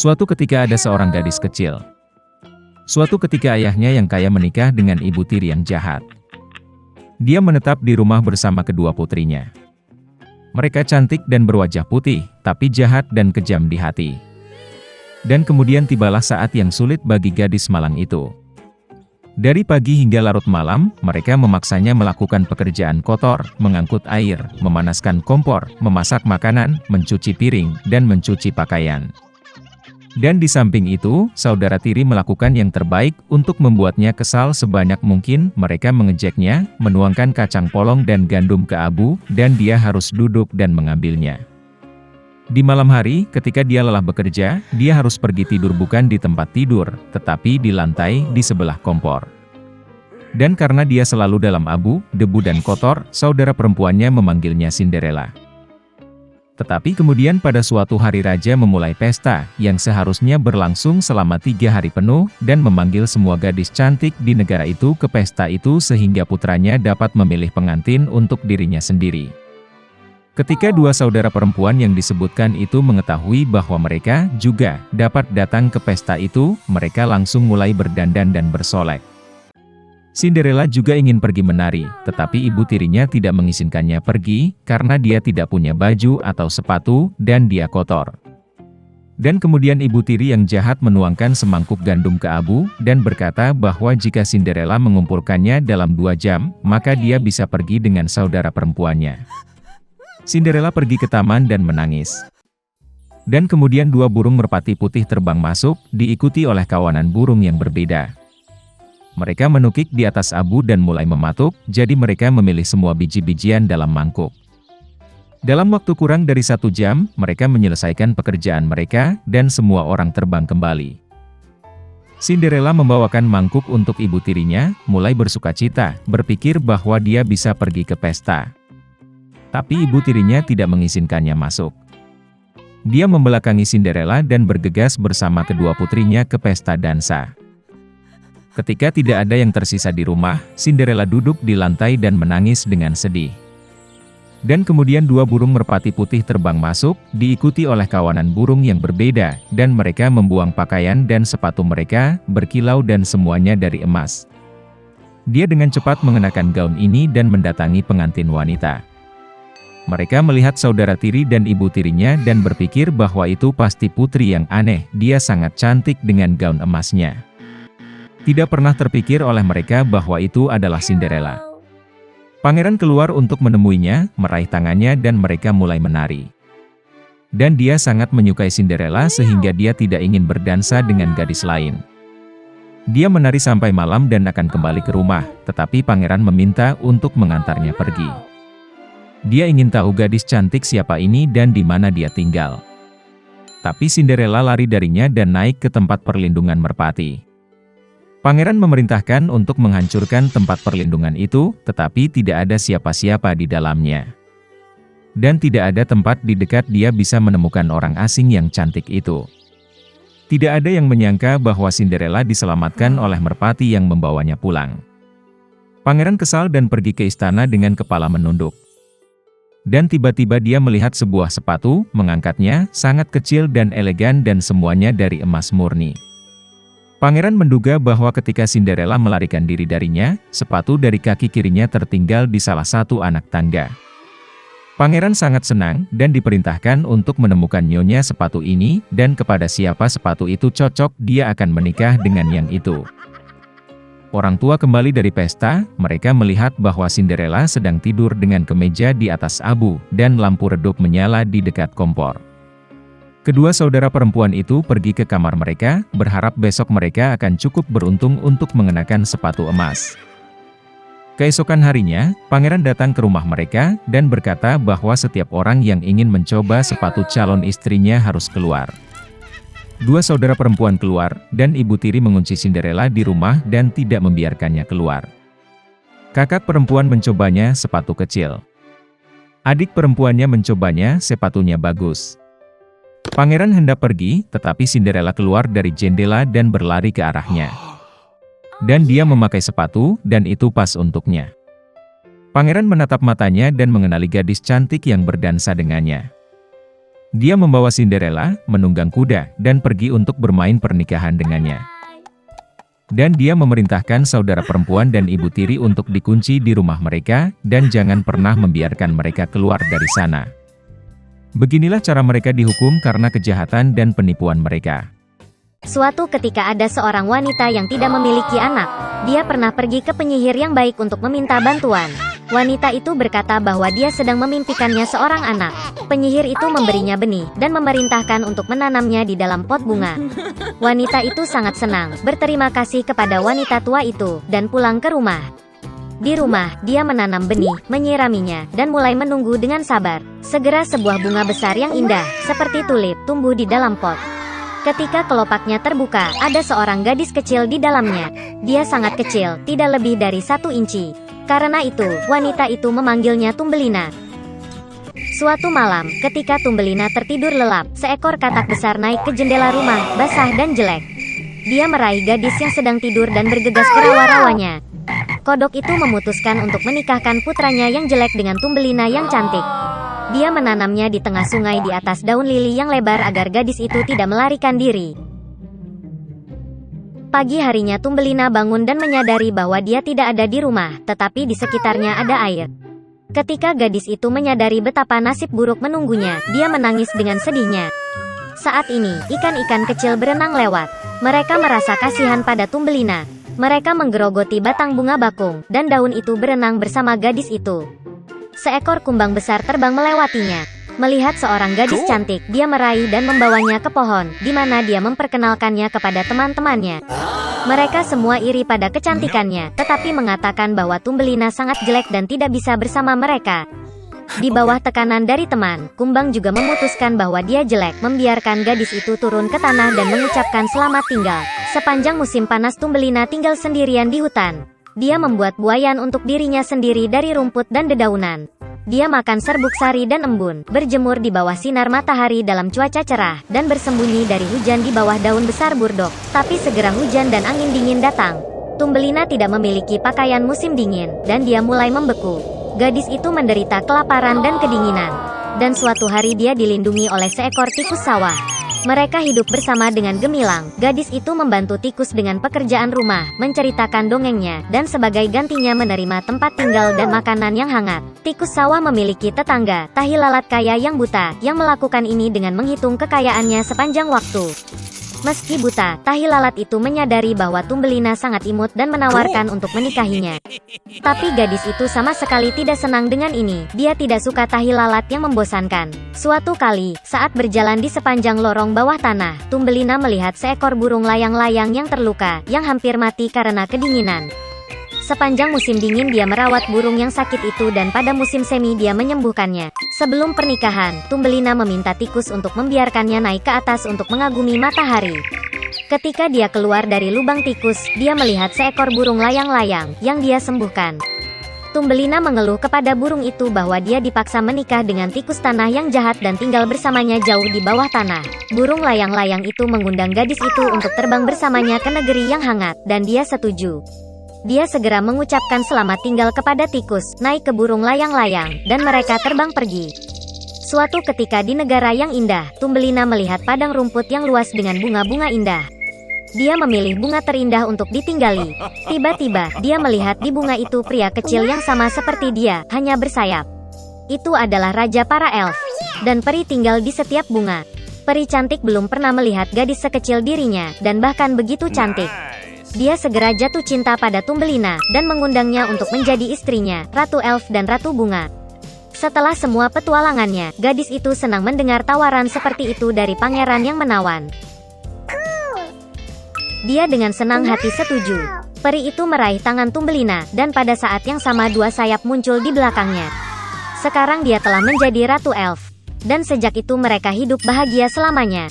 Suatu ketika ada seorang gadis kecil. Suatu ketika ayahnya yang kaya menikah dengan ibu tiri yang jahat. Dia menetap di rumah bersama kedua putrinya. Mereka cantik dan berwajah putih, tapi jahat dan kejam di hati. Dan kemudian tibalah saat yang sulit bagi gadis malang itu. Dari pagi hingga larut malam, mereka memaksanya melakukan pekerjaan kotor, mengangkut air, memanaskan kompor, memasak makanan, mencuci piring, dan mencuci pakaian. Dan di samping itu, saudara tiri melakukan yang terbaik untuk membuatnya kesal sebanyak mungkin. Mereka mengejeknya, menuangkan kacang polong dan gandum ke abu, dan dia harus duduk dan mengambilnya. Di malam hari, ketika dia lelah bekerja, dia harus pergi tidur bukan di tempat tidur, tetapi di lantai di sebelah kompor. Dan karena dia selalu dalam abu, debu dan kotor, saudara perempuannya memanggilnya Cinderella. Tetapi kemudian pada suatu hari raja memulai pesta, yang seharusnya berlangsung selama 3 hari penuh, dan memanggil semua gadis cantik di negara itu ke pesta itu sehingga putranya dapat memilih pengantin untuk dirinya sendiri. Ketika dua saudara perempuan yang disebutkan itu mengetahui bahwa mereka juga dapat datang ke pesta itu, mereka langsung mulai berdandan dan bersolek. Cinderella juga ingin pergi menari, tetapi ibu tirinya tidak mengizinkannya pergi, karena dia tidak punya baju atau sepatu, dan dia kotor. Dan kemudian ibu tiri yang jahat menuangkan semangkuk gandum ke abu, dan berkata bahwa jika Cinderella mengumpulkannya dalam 2 jam, maka dia bisa pergi dengan saudara perempuannya. Cinderella pergi ke taman dan menangis. Dan kemudian 2 burung merpati putih terbang masuk, diikuti oleh kawanan burung yang berbeda. Mereka menukik di atas abu dan mulai mematuk, jadi mereka memilih semua biji-bijian dalam mangkuk. Dalam waktu kurang dari 1 jam, mereka menyelesaikan pekerjaan mereka, dan semua orang terbang kembali. Cinderella membawakan mangkuk untuk ibu tirinya, mulai bersukacita, berpikir bahwa dia bisa pergi ke pesta. Tapi ibu tirinya tidak mengizinkannya masuk. Dia membelakangi Cinderella dan bergegas bersama kedua putrinya ke pesta dansa. Ketika tidak ada yang tersisa di rumah, Cinderella duduk di lantai dan menangis dengan sedih. Dan kemudian 2 burung merpati putih terbang masuk, diikuti oleh kawanan burung yang berbeda, dan mereka membuang pakaian dan sepatu mereka, berkilau dan semuanya dari emas. Dia dengan cepat mengenakan gaun ini dan mendatangi pengantin wanita. Mereka melihat saudara tiri dan ibu tirinya dan berpikir bahwa itu pasti putri yang aneh, dia sangat cantik dengan gaun emasnya. Tidak pernah terpikir oleh mereka bahwa itu adalah Cinderella. Pangeran keluar untuk menemuinya, meraih tangannya dan mereka mulai menari. Dan dia sangat menyukai Cinderella sehingga dia tidak ingin berdansa dengan gadis lain. Dia menari sampai malam dan akan kembali ke rumah, tetapi pangeran meminta untuk mengantarnya pergi. Dia ingin tahu gadis cantik siapa ini dan di mana dia tinggal. Tapi Cinderella lari darinya dan naik ke tempat perlindungan merpati. Pangeran memerintahkan untuk menghancurkan tempat perlindungan itu, tetapi tidak ada siapa-siapa di dalamnya. Dan tidak ada tempat di dekat dia bisa menemukan orang asing yang cantik itu. Tidak ada yang menyangka bahwa Cinderella diselamatkan oleh merpati yang membawanya pulang. Pangeran kesal dan pergi ke istana dengan kepala menunduk. Dan tiba-tiba dia melihat sebuah sepatu, mengangkatnya, sangat kecil dan elegan dan semuanya dari emas murni. Pangeran menduga bahwa ketika Cinderella melarikan diri darinya, sepatu dari kaki kirinya tertinggal di salah satu anak tangga. Pangeran sangat senang, dan diperintahkan untuk menemukan nyonya sepatu ini, dan kepada siapa sepatu itu cocok, dia akan menikah dengan yang itu. Orang tua kembali dari pesta, mereka melihat bahwa Cinderella sedang tidur dengan kemeja di atas abu, dan lampu redup menyala di dekat kompor. Kedua saudara perempuan itu pergi ke kamar mereka, berharap besok mereka akan cukup beruntung untuk mengenakan sepatu emas. Keesokan harinya, pangeran datang ke rumah mereka, dan berkata bahwa setiap orang yang ingin mencoba sepatu calon istrinya harus keluar. 2 saudara perempuan keluar, dan ibu tiri mengunci Cinderella di rumah dan tidak membiarkannya keluar. Kakak perempuan mencobanya sepatu kecil. Adik perempuannya mencobanya sepatunya bagus. Pangeran hendak pergi, tetapi Cinderella keluar dari jendela dan berlari ke arahnya. Dan dia memakai sepatu, dan itu pas untuknya. Pangeran menatap matanya dan mengenali gadis cantik yang berdansa dengannya. Dia membawa Cinderella, menunggang kuda, dan pergi untuk bermain pernikahan dengannya. Dan dia memerintahkan saudara perempuan dan ibu tiri untuk dikunci di rumah mereka, dan jangan pernah membiarkan mereka keluar dari sana. Beginilah cara mereka dihukum karena kejahatan dan penipuan mereka. Suatu ketika ada seorang wanita yang tidak memiliki anak. Dia pernah pergi ke penyihir yang baik untuk meminta bantuan. Wanita itu berkata bahwa dia sedang memimpikannya seorang anak. Penyihir itu memberinya benih dan memerintahkan untuk menanamnya di dalam pot bunga. Wanita itu sangat senang, berterima kasih kepada wanita tua itu, dan pulang ke rumah. Di rumah, dia menanam benih, menyiraminya, dan mulai menunggu dengan sabar. Segera sebuah bunga besar yang indah, seperti tulip, tumbuh di dalam pot. Ketika kelopaknya terbuka, ada seorang gadis kecil di dalamnya. Dia sangat kecil, tidak lebih dari 1 inci. Karena itu, wanita itu memanggilnya Thumbelina. Suatu malam, ketika Thumbelina tertidur lelap, seekor katak besar naik ke jendela rumah, basah dan jelek. Dia meraih gadis yang sedang tidur dan bergegas ke rawa-rawanya. Kodok itu memutuskan untuk menikahkan putranya yang jelek dengan Thumbelina yang cantik. Dia menanamnya di tengah sungai di atas daun lili yang lebar agar gadis itu tidak melarikan diri. Pagi harinya Thumbelina bangun dan menyadari bahwa dia tidak ada di rumah, tetapi di sekitarnya ada air. Ketika gadis itu menyadari betapa nasib buruk menunggunya, dia menangis dengan sedihnya. Saat ini, ikan-ikan kecil berenang lewat. Mereka merasa kasihan pada Thumbelina. Mereka menggerogoti batang bunga bakung, dan daun itu berenang bersama gadis itu. Seekor kumbang besar terbang melewatinya. Melihat seorang gadis cantik, dia meraih dan membawanya ke pohon, di mana dia memperkenalkannya kepada teman-temannya. Mereka semua iri pada kecantikannya, tetapi mengatakan bahwa Thumbelina sangat jelek dan tidak bisa bersama mereka. Di bawah tekanan dari teman, kumbang juga memutuskan bahwa dia jelek, membiarkan gadis itu turun ke tanah dan mengucapkan selamat tinggal. Sepanjang musim panas Thumbelina tinggal sendirian di hutan. Dia membuat buayan untuk dirinya sendiri dari rumput dan dedaunan. Dia makan serbuk sari dan embun, berjemur di bawah sinar matahari dalam cuaca cerah, dan bersembunyi dari hujan di bawah daun besar burdok. Tapi segera hujan dan angin dingin datang. Thumbelina tidak memiliki pakaian musim dingin, dan dia mulai membeku. Gadis itu menderita kelaparan dan kedinginan. Dan suatu hari dia dilindungi oleh seekor tikus sawah. Mereka hidup bersama dengan gemilang. Gadis itu membantu tikus dengan pekerjaan rumah, menceritakan dongengnya, dan sebagai gantinya menerima tempat tinggal dan makanan yang hangat. Tikus sawah memiliki tetangga, tahi lalat kaya yang buta, yang melakukan ini dengan menghitung kekayaannya sepanjang waktu. Meski buta, tahi lalat itu menyadari bahwa Thumbelina sangat imut dan menawarkan untuk menikahinya. Tapi gadis itu sama sekali tidak senang dengan ini. Dia tidak suka tahi lalat yang membosankan. Suatu kali, saat berjalan di sepanjang lorong bawah tanah, Thumbelina melihat seekor burung layang-layang yang terluka, yang hampir mati karena kedinginan. Sepanjang musim dingin dia merawat burung yang sakit itu dan pada musim semi dia menyembuhkannya. Sebelum pernikahan, Thumbelina meminta tikus untuk membiarkannya naik ke atas untuk mengagumi matahari. Ketika dia keluar dari lubang tikus, dia melihat seekor burung layang-layang yang dia sembuhkan. Thumbelina mengeluh kepada burung itu bahwa dia dipaksa menikah dengan tikus tanah yang jahat dan tinggal bersamanya jauh di bawah tanah. Burung layang-layang itu mengundang gadis itu untuk terbang bersamanya ke negeri yang hangat, dan dia setuju. Dia segera mengucapkan selamat tinggal kepada tikus, naik ke burung layang-layang, dan mereka terbang pergi. Suatu ketika di negara yang indah, Thumbelina melihat padang rumput yang luas dengan bunga-bunga indah. Dia memilih bunga terindah untuk ditinggali. Tiba-tiba, dia melihat di bunga itu pria kecil yang sama seperti dia, hanya bersayap. Itu adalah raja para elf. Dan peri tinggal di setiap bunga. Peri cantik belum pernah melihat gadis sekecil dirinya, dan bahkan begitu cantik. Dia segera jatuh cinta pada Thumbelina, dan mengundangnya untuk menjadi istrinya, Ratu Elf dan Ratu Bunga. Setelah semua petualangannya, gadis itu senang mendengar tawaran seperti itu dari pangeran yang menawan. Dia dengan senang hati setuju. Peri itu meraih tangan Thumbelina, dan pada saat yang sama 2 sayap muncul di belakangnya. Sekarang dia telah menjadi Ratu Elf. Dan sejak itu mereka hidup bahagia selamanya.